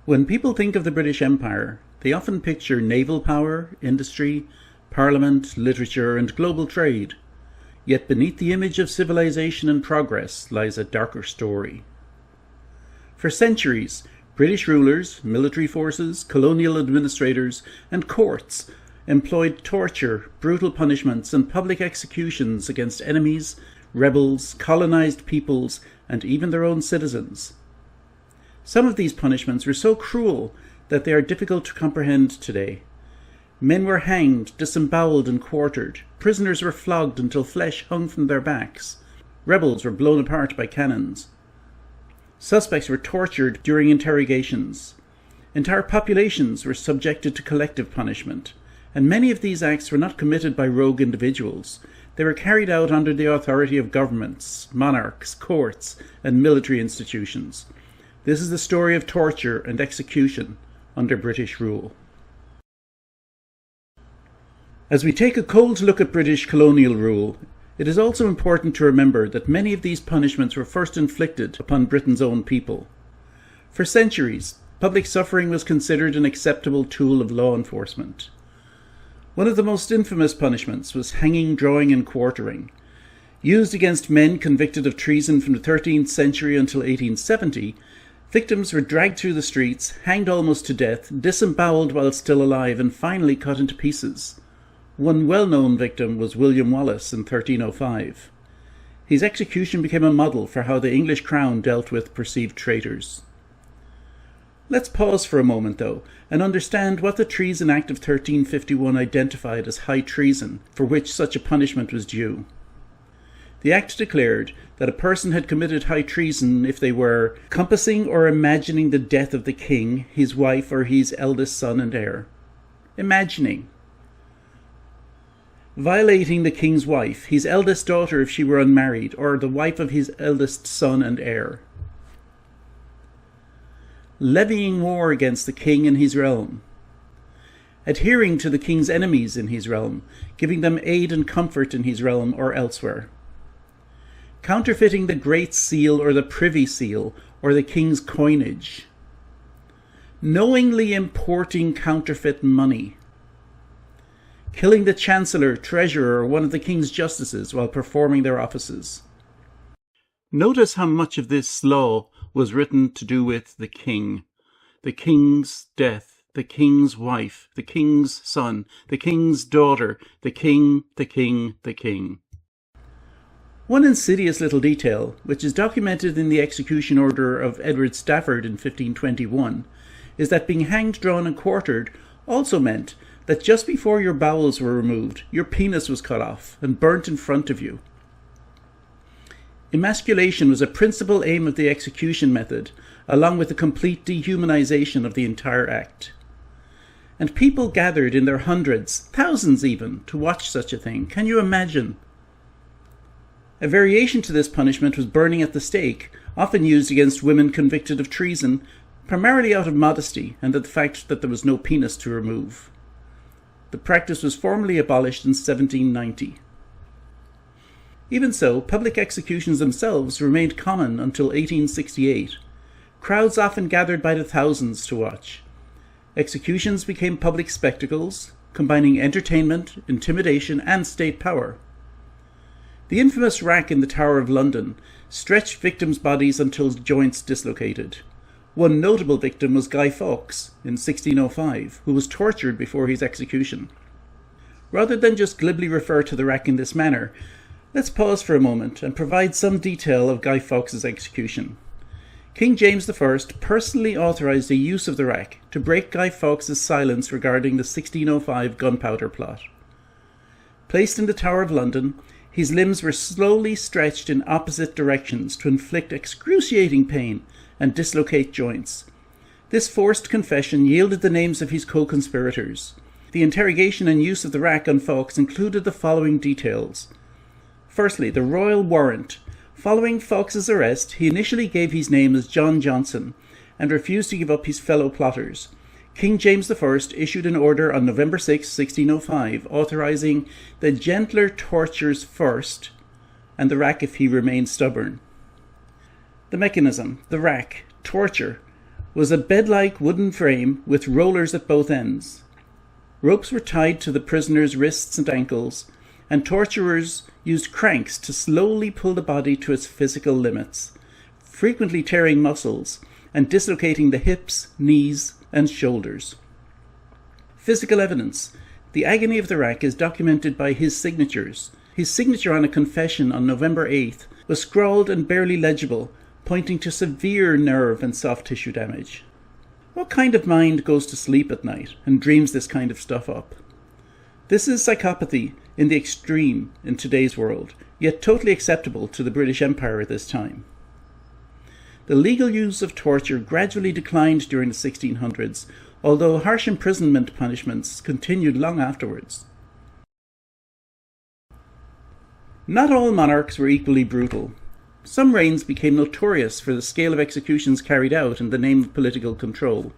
When people think of the British Empire, they often picture naval power, industry, parliament, literature, and global trade. Yet beneath the image of civilization and progress lies a darker story. For centuries, British rulers, military forces, colonial administrators, and courts employed torture, brutal punishments, and public executions against enemies, rebels, colonized peoples, and even their own citizens. Some of these punishments were so cruel that they are difficult to comprehend today. Men were hanged, disemboweled, and quartered. Prisoners were flogged until flesh hung from their backs. Rebels were blown apart by cannons. Suspects were tortured during interrogations. Entire populations were subjected to collective punishment, and many of these acts were not committed by rogue individuals. They were carried out under the authority of governments, monarchs, courts, and military institutions. This is the story of torture and execution under British rule. As we take a cold look at British colonial rule, it is also important to remember that many of these punishments were first inflicted upon Britain's own people. For centuries, public suffering was considered an acceptable tool of law enforcement. One of the most infamous punishments was hanging, drawing, and quartering. Used against men convicted of treason from the 13th century until 1870, victims were dragged through the streets, hanged almost to death, disemboweled while still alive, and finally cut into pieces. One well-known victim was William Wallace in 1305. His execution became a model for how the English crown dealt with perceived traitors. Let's pause for a moment, though, and understand what the Treason Act of 1351 identified as high treason, for which such a punishment was due. The Act declared that a person had committed high treason if they were compassing or imagining the death of the king, his wife, or his eldest son and heir. Imagining. Violating the king's wife, his eldest daughter if she were unmarried, or the wife of his eldest son and heir. Levying war against the king in his realm. Adhering to the king's enemies in his realm, giving them aid and comfort in his realm or elsewhere. Counterfeiting the Great Seal or the Privy Seal or the king's coinage. Knowingly importing counterfeit money. Killing the chancellor, treasurer, or one of the king's justices while performing their offices. Notice how much of this law was written to do with the king's death, the king's wife, the king's son, the king's daughter, the king, the king, the king. One insidious little detail, which is documented in the execution order of Edward Stafford in 1521, is that being hanged, drawn, and quartered also meant that just before your bowels were removed, your penis was cut off and burnt in front of you. Emasculation was a principal aim of the execution method, along with the complete dehumanization of the entire act. And people gathered in their hundreds, thousands even, to watch such a thing. Can you imagine? A variation to this punishment was burning at the stake, often used against women convicted of treason, primarily out of modesty and the fact that there was no penis to remove. The practice was formally abolished in 1790. Even so, public executions themselves remained common until 1868. Crowds often gathered by the thousands to watch. Executions became public spectacles, combining entertainment, intimidation, and state power. The infamous rack in the Tower of London stretched victims' bodies until joints dislocated. One notable victim was Guy Fawkes in 1605, who was tortured before his execution. Rather than just glibly refer to the rack in this manner, let's pause for a moment and provide some detail of Guy Fawkes' execution. King James I personally authorised the use of the rack to break Guy Fawkes' silence regarding the 1605 gunpowder plot. Placed in the Tower of London, his limbs were slowly stretched in opposite directions to inflict excruciating pain and dislocate joints. This forced confession yielded the names of his co-conspirators. The interrogation and use of the rack on Fawkes included the following details. Firstly, the royal warrant. Following Fawkes' arrest, he initially gave his name as John Johnson and refused to give up his fellow plotters. King James I issued an order on November 6, 1605, authorising the gentler tortures first and the rack if he remained stubborn. The mechanism, the rack, torture, was a bed-like wooden frame with rollers at both ends. Ropes were tied to the prisoner's wrists and ankles, and torturers used cranks to slowly pull the body to its physical limits, frequently tearing muscles and dislocating the hips, knees, and shoulders. Physical evidence. The agony of the rack is documented by his signatures. His signature on a confession on November 8th was scrawled and barely legible, pointing to severe nerve and soft tissue damage. What kind of mind goes to sleep at night and dreams this kind of stuff up? This is psychopathy in the extreme in today's world, yet totally acceptable to the British Empire at this time. The legal use of torture gradually declined during the 1600s, although harsh imprisonment punishments continued long afterwards. Not all monarchs were equally brutal. Some reigns became notorious for the scale of executions carried out in the name of political control.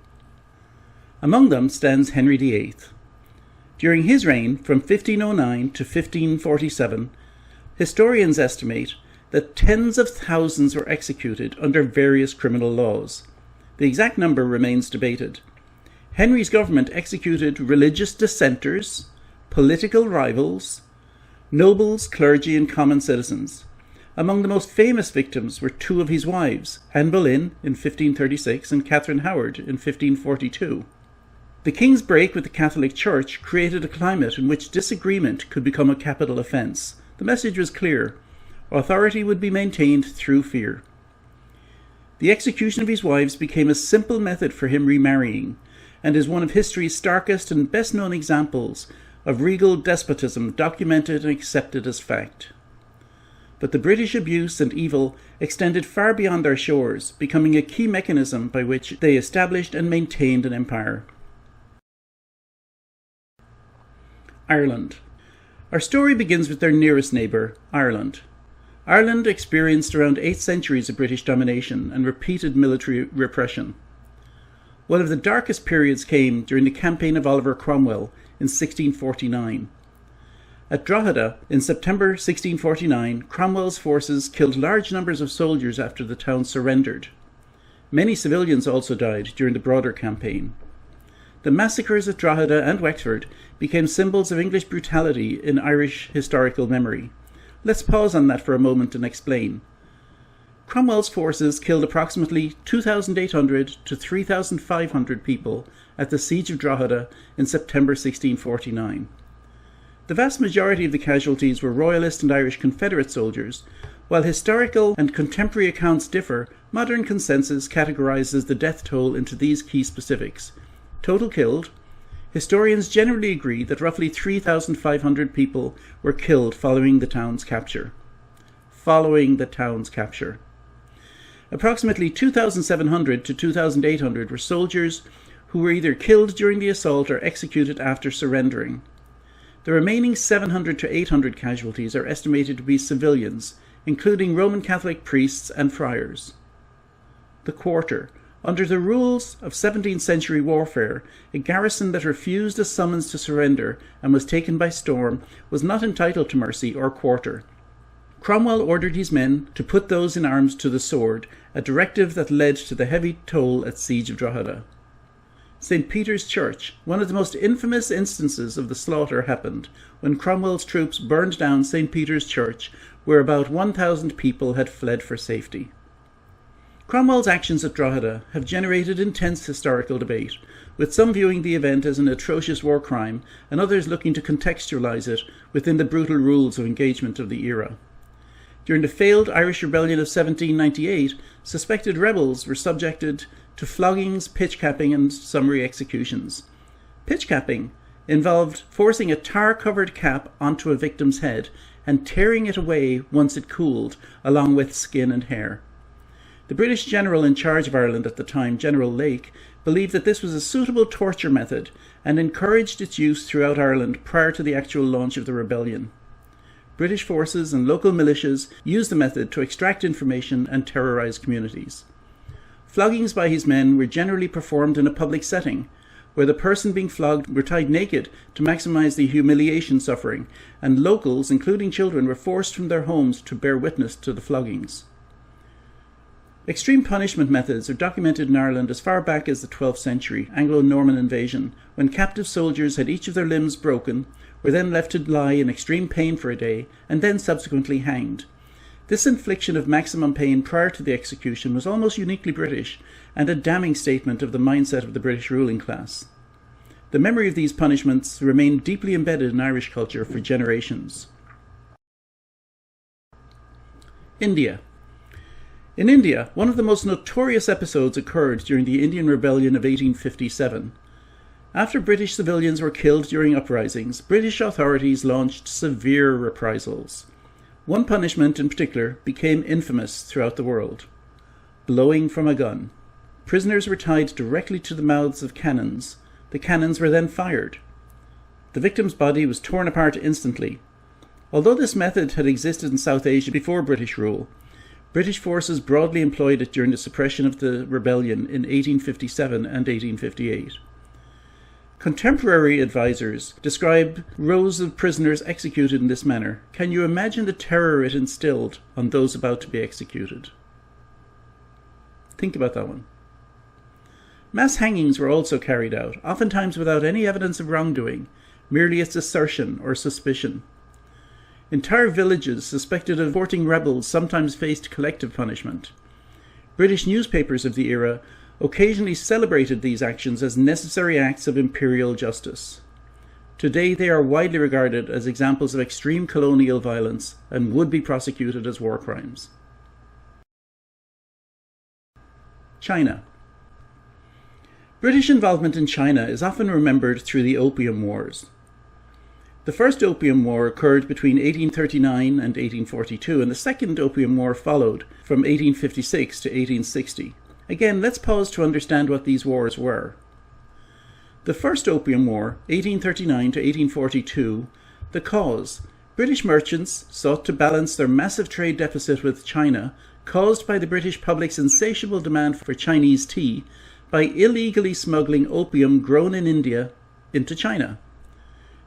Among them stands Henry VIII. During his reign, from 1509 to 1547, historians estimate that tens of thousands were executed under various criminal laws. The exact number remains debated. Henry's government executed religious dissenters, political rivals, nobles, clergy, and common citizens. Among the most famous victims were two of his wives, Anne Boleyn in 1536 and Catherine Howard in 1542. The king's break with the Catholic Church created a climate in which disagreement could become a capital offence. The message was clear. Authority would be maintained through fear. The execution of his wives became a simple method for him remarrying, and is one of history's starkest and best-known examples of regal despotism documented and accepted as fact. But the British abuse and evil extended far beyond their shores, becoming a key mechanism by which they established and maintained an empire. Ireland. Our story begins with their nearest neighbour, Ireland. Ireland experienced around 8 centuries of British domination and repeated military repression. One of the darkest periods came during the campaign of Oliver Cromwell in 1649. At Drogheda, in September 1649, Cromwell's forces killed large numbers of soldiers after the town surrendered. Many civilians also died during the broader campaign. The massacres at Drogheda and Wexford became symbols of English brutality in Irish historical memory. Let's pause on that for a moment and explain. Cromwell's forces killed approximately 2,800 to 3,500 people at the Siege of Drogheda in September 1649. The vast majority of the casualties were Royalist and Irish Confederate soldiers. While historical and contemporary accounts differ, modern consensus categorises the death toll into these key specifics. Total killed. Historians generally agree that roughly 3,500 people were killed following the town's capture. Approximately 2,700 to 2,800 were soldiers who were either killed during the assault or executed after surrendering. The remaining 700 to 800 casualties are estimated to be civilians, including Roman Catholic priests and friars. The Quarter. Under the rules of 17th century warfare, a garrison that refused a summons to surrender and was taken by storm was not entitled to mercy or quarter. Cromwell ordered his men to put those in arms to the sword, a directive that led to the heavy toll at Siege of Drogheda. St. Peter's Church. One of the most infamous instances of the slaughter happened when Cromwell's troops burned down St. Peter's Church, where about 1,000 people had fled for safety. Cromwell's actions at Drogheda have generated intense historical debate, with some viewing the event as an atrocious war crime and others looking to contextualise it within the brutal rules of engagement of the era. During the failed Irish Rebellion of 1798, suspected rebels were subjected to floggings, pitch-capping and summary executions. Pitch-capping involved forcing a tar-covered cap onto a victim's head and tearing it away once it cooled, along with skin and hair. The British general in charge of Ireland at the time, General Lake, believed that this was a suitable torture method and encouraged its use throughout Ireland prior to the actual launch of the rebellion. British forces and local militias used the method to extract information and terrorise communities. Floggings by his men were generally performed in a public setting, where the person being flogged were tied naked to maximise the humiliation suffering, and locals, including children, were forced from their homes to bear witness to the floggings. Extreme punishment methods are documented in Ireland as far back as the 12th century Anglo-Norman invasion, when captive soldiers had each of their limbs broken, were then left to lie in extreme pain for a day, and then subsequently hanged. This infliction of maximum pain prior to the execution was almost uniquely British, and a damning statement of the mindset of the British ruling class. The memory of these punishments remained deeply embedded in Irish culture for generations. India. In India, one of the most notorious episodes occurred during the Indian Rebellion of 1857. After British civilians were killed during uprisings, British authorities launched severe reprisals. One punishment in particular became infamous throughout the world: blowing from a gun. Prisoners were tied directly to the mouths of cannons. The cannons were then fired. The victim's body was torn apart instantly. Although this method had existed in South Asia before British rule, British forces broadly employed it during the suppression of the rebellion in 1857 and 1858. Contemporary advisors describe rows of prisoners executed in this manner. Can you imagine the terror it instilled on those about to be executed? Think about that one. Mass hangings were also carried out, oftentimes without any evidence of wrongdoing, merely its assertion or suspicion. Entire villages suspected of supporting rebels sometimes faced collective punishment. British newspapers of the era occasionally celebrated these actions as necessary acts of imperial justice. Today they are widely regarded as examples of extreme colonial violence and would be prosecuted as war crimes. China. British involvement in China is often remembered through the Opium Wars. The First Opium War occurred between 1839 and 1842, and the Second Opium War followed from 1856 to 1860. Again, let's pause to understand what these wars were. The First Opium War, 1839 to 1842, the cause: British merchants sought to balance their massive trade deficit with China, caused by the British public's insatiable demand for Chinese tea, by illegally smuggling opium grown in India into China.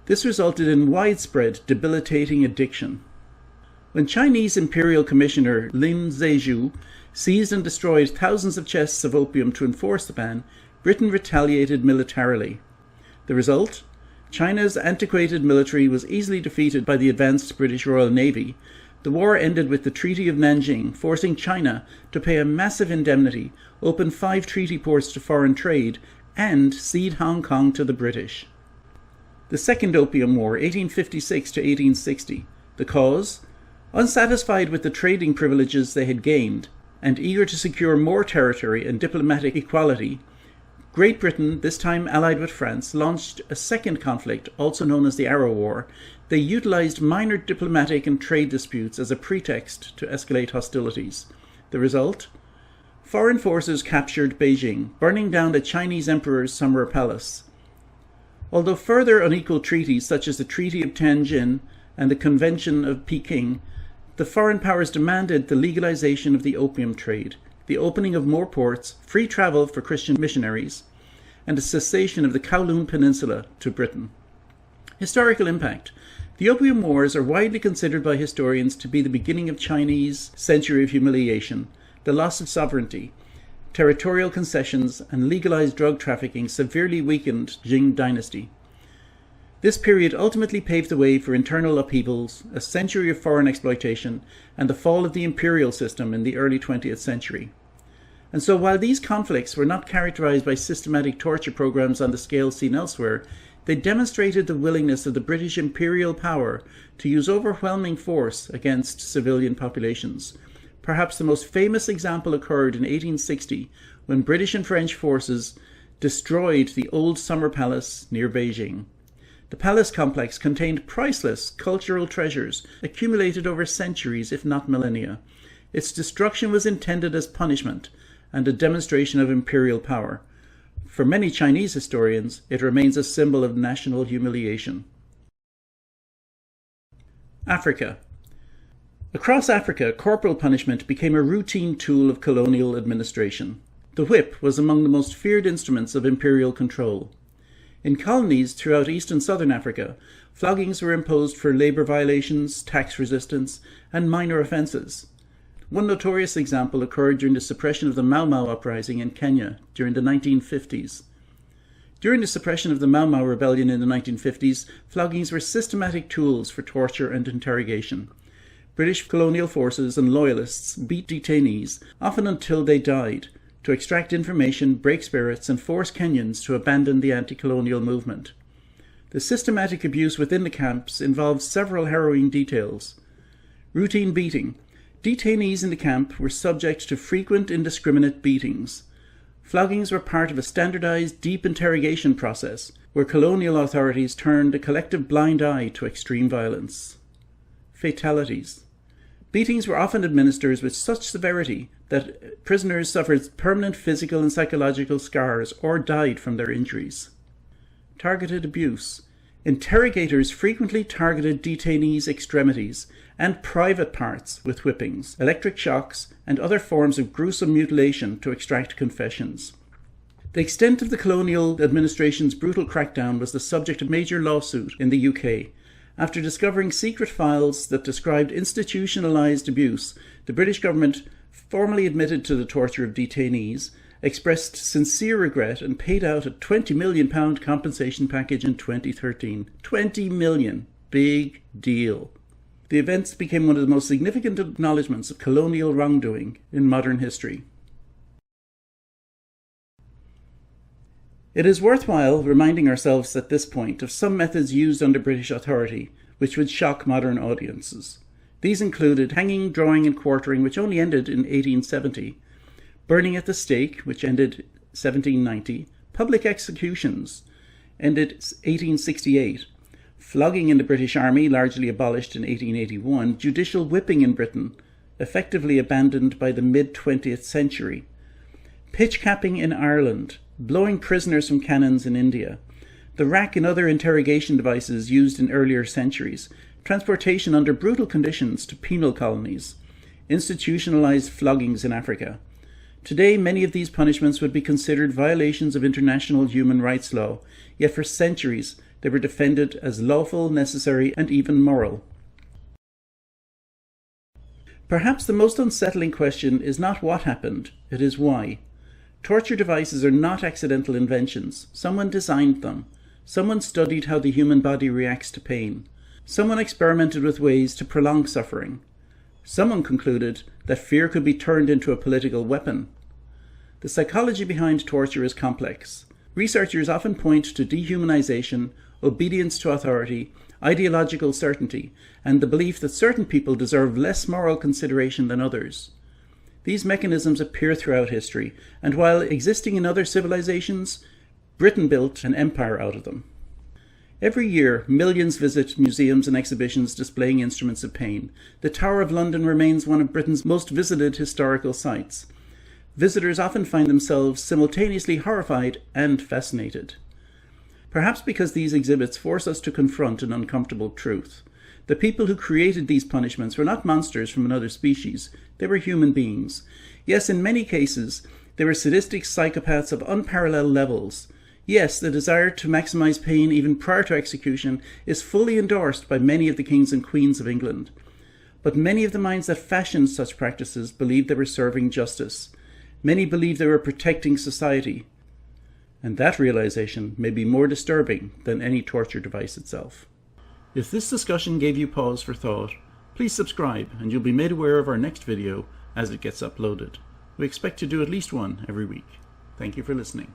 This resulted in widespread, debilitating addiction. When Chinese Imperial Commissioner Lin Zhejiu seized and destroyed thousands of chests of opium to enforce the ban, Britain retaliated militarily. The result? China's antiquated military was easily defeated by the advanced British Royal Navy. The war ended with the Treaty of Nanjing, forcing China to pay a massive indemnity, open 5 treaty ports to foreign trade, and cede Hong Kong to the British. The Second Opium War, 1856 to 1860. The cause? Unsatisfied with the trading privileges they had gained, and eager to secure more territory and diplomatic equality, Great Britain, this time allied with France, launched a second conflict, also known as the Arrow War. They utilized minor diplomatic and trade disputes as a pretext to escalate hostilities. The result? Foreign forces captured Beijing, burning down the Chinese emperor's summer palace. Although further unequal treaties such as the Treaty of Tianjin and the Convention of Peking, the foreign powers demanded the legalization of the opium trade, the opening of more ports, free travel for Christian missionaries, and a cessation of the Kowloon Peninsula to Britain. Historical impact. The Opium Wars are widely considered by historians to be the beginning of Chinese century of humiliation. The loss of sovereignty, territorial concessions, and legalized drug trafficking severely weakened Jing dynasty. This period ultimately paved the way for internal upheavals, a century of foreign exploitation, and the fall of the imperial system in the early 20th century. And so while these conflicts were not characterized by systematic torture programs on the scale seen elsewhere, they demonstrated the willingness of the British imperial power to use overwhelming force against civilian populations. Perhaps the most famous example occurred in 1860 when British and French forces destroyed the old summer palace near Beijing. The palace complex contained priceless cultural treasures accumulated over centuries, if not millennia. Its destruction was intended as punishment and a demonstration of imperial power. For many Chinese historians, it remains a symbol of national humiliation. Africa. Across Africa, corporal punishment became a routine tool of colonial administration. The whip was among the most feared instruments of imperial control. In colonies throughout East and Southern Africa, floggings were imposed for labour violations, tax resistance, and minor offences. One notorious example occurred during the suppression of the Mau Mau uprising in Kenya during the 1950s. During the suppression of the Mau Mau rebellion in the 1950s, floggings were systematic tools for torture and interrogation. British colonial forces and loyalists beat detainees, often until they died, to extract information, break spirits, and force Kenyans to abandon the anti-colonial movement. The systematic abuse within the camps involved several harrowing details. Routine beating. Detainees in the camp were subject to frequent indiscriminate beatings. Floggings were part of a standardized deep interrogation process where colonial authorities turned a collective blind eye to extreme violence. Fatalities. Beatings were often administered with such severity that prisoners suffered permanent physical and psychological scars or died from their injuries. Targeted abuse. Interrogators frequently targeted detainees' extremities and private parts with whippings, electric shocks, and other forms of gruesome mutilation to extract confessions. The extent of the colonial administration's brutal crackdown was the subject of major lawsuit in the UK. After discovering secret files that described institutionalized abuse, the British government formally admitted to the torture of detainees, expressed sincere regret, and paid out a £20 million compensation package in 2013. 20 million. Big deal. The events became one of the most significant acknowledgements of colonial wrongdoing in modern history. It is worthwhile reminding ourselves at this point of some methods used under British authority, which would shock modern audiences. These included hanging, drawing, and quartering, which only ended in 1870, burning at the stake, which ended 1790, public executions, ended 1868, flogging in the British Army, largely abolished in 1881, judicial whipping in Britain, effectively abandoned by the mid-20th century, pitch capping in Ireland, blowing prisoners from cannons in India, the rack and other interrogation devices used in earlier centuries, transportation under brutal conditions to penal colonies, institutionalized floggings in Africa. Today, many of these punishments would be considered violations of international human rights law, yet for centuries they were defended as lawful, necessary, and even moral. Perhaps the most unsettling question is not what happened, it is why. Torture devices are not accidental inventions. Someone designed them. Someone studied how the human body reacts to pain. Someone experimented with ways to prolong suffering. Someone concluded that fear could be turned into a political weapon. The psychology behind torture is complex. Researchers often point to dehumanization, obedience to authority, ideological certainty, and the belief that certain people deserve less moral consideration than others. These mechanisms appear throughout history, and while existing in other civilizations, Britain built an empire out of them. Every year, millions visit museums and exhibitions displaying instruments of pain. The Tower of London remains one of Britain's most visited historical sites. Visitors often find themselves simultaneously horrified and fascinated. Perhaps because these exhibits force us to confront an uncomfortable truth. The people who created these punishments were not monsters from another species. They were human beings. Yes, in many cases, they were sadistic psychopaths of unparalleled levels. Yes, the desire to maximize pain even prior to execution is fully endorsed by many of the kings and queens of England. But many of the minds that fashioned such practices believed they were serving justice. Many believed they were protecting society. And that realization may be more disturbing than any torture device itself. If this discussion gave you pause for thought, please subscribe and you'll be made aware of our next video as it gets uploaded. We expect to do at least one every week. Thank you for listening.